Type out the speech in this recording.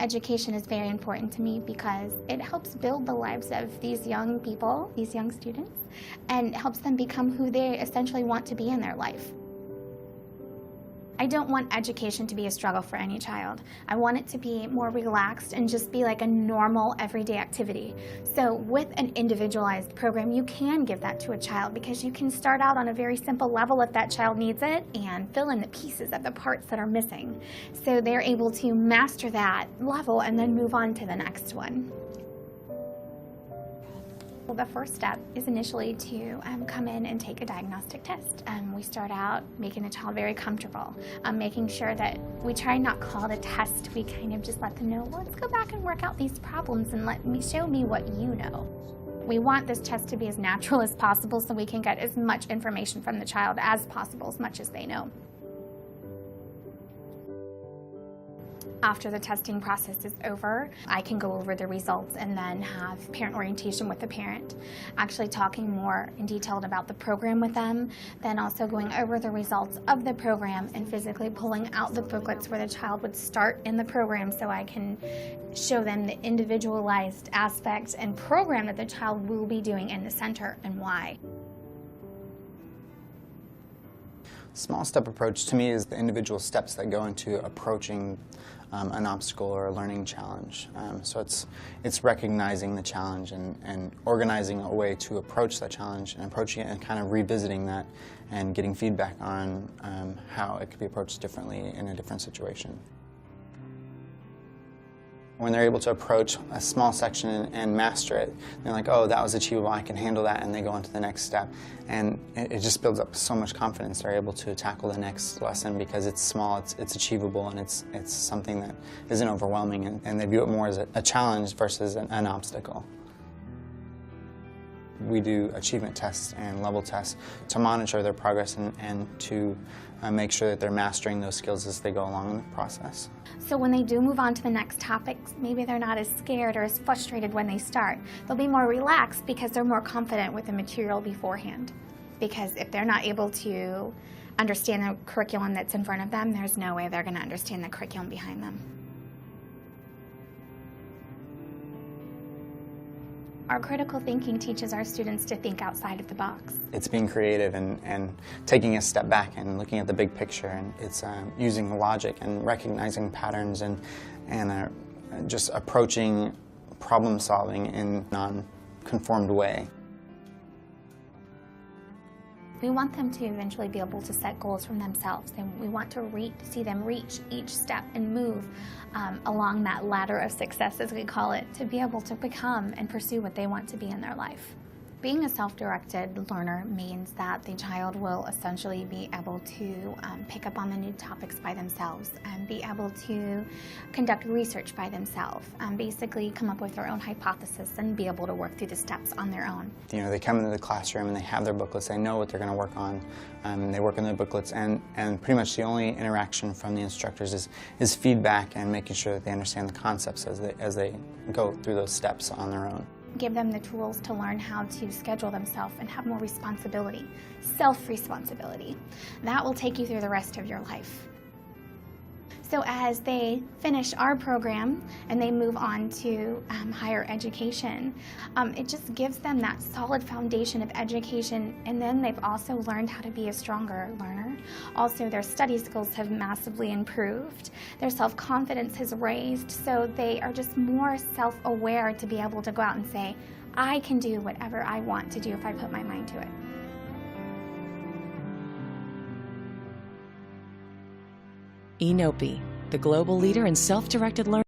Education is very important to me because it helps build the lives of these young people, these young students, and helps them become who they essentially want to be in their life. I don't want education to be a struggle for any child. I want it to be more relaxed and just be like a normal everyday activity. So with an individualized program, you can give that to a child because you can start out on a very simple level if that child needs it and fill in the pieces of the parts that are missing. So they're able to master that level and then move on to the next one. Well, the first step is initially to come in and take a diagnostic test. We start out making the child very comfortable, making sure that we try not call it a test. We kind of just let them know, well, let's go back and work out these problems and show me what you know. We want this test to be as natural as possible so we can get as much information from the child as possible, as much as they know. After the testing process is over, I can go over the results and then have parent orientation with the parent, actually talking more in detail about the program with them, then also going over the results of the program and physically pulling out the booklets where the child would start in the program so I can show them the individualized aspects and program that the child will be doing in the center and why. Small step approach to me is the individual steps that go into approaching an obstacle or a learning challenge. So it's recognizing the challenge and organizing a way to approach that challenge and approaching it and kind of revisiting that and getting feedback on how it could be approached differently in a different situation. When they're able to approach a small section and master it, they're like, oh, that was achievable, I can handle that, and they go on to the next step. And it just builds up so much confidence. They're able to tackle the next lesson because it's small, it's achievable, and it's something that isn't overwhelming, and they view it more as a challenge versus an obstacle. We do achievement tests and level tests to monitor their progress and to make sure that they're mastering those skills as they go along in the process. So when they do move on to the next topics, maybe they're not as scared or as frustrated when they start. They'll be more relaxed because they're more confident with the material beforehand. Because if they're not able to understand the curriculum that's in front of them, there's no way they're going to understand the curriculum behind them. Our critical thinking teaches our students to think outside of the box. It's being creative and taking a step back and looking at the big picture, and it's using logic and recognizing patterns and just approaching problem solving in a non-conformed way. We want them to eventually be able to set goals from themselves, and we want to see them reach each step and move along that ladder of success, as we call it, to be able to become and pursue what they want to be in their life. Being a self-directed learner means that the child will essentially be able to pick up on the new topics by themselves and be able to conduct research by themselves, basically come up with their own hypothesis and be able to work through the steps on their own. You know, they come into the classroom and they have their booklets, they know what they're going to work on, they work on their booklets, and pretty much the only interaction from the instructors is feedback and making sure that they understand the concepts as they go through those steps on their own. Give them the tools to learn how to schedule themselves and have more responsibility, self-responsibility. That will take you through the rest of your life. So as they finish our program and they move on to higher education, it just gives them that solid foundation of education, and then they've also learned how to be a stronger learner. Also, their study skills have massively improved. Their self-confidence has raised, so they are just more self-aware to be able to go out and say, I can do whatever I want to do if I put my mind to it. E.nopi, the global leader in self-directed learning.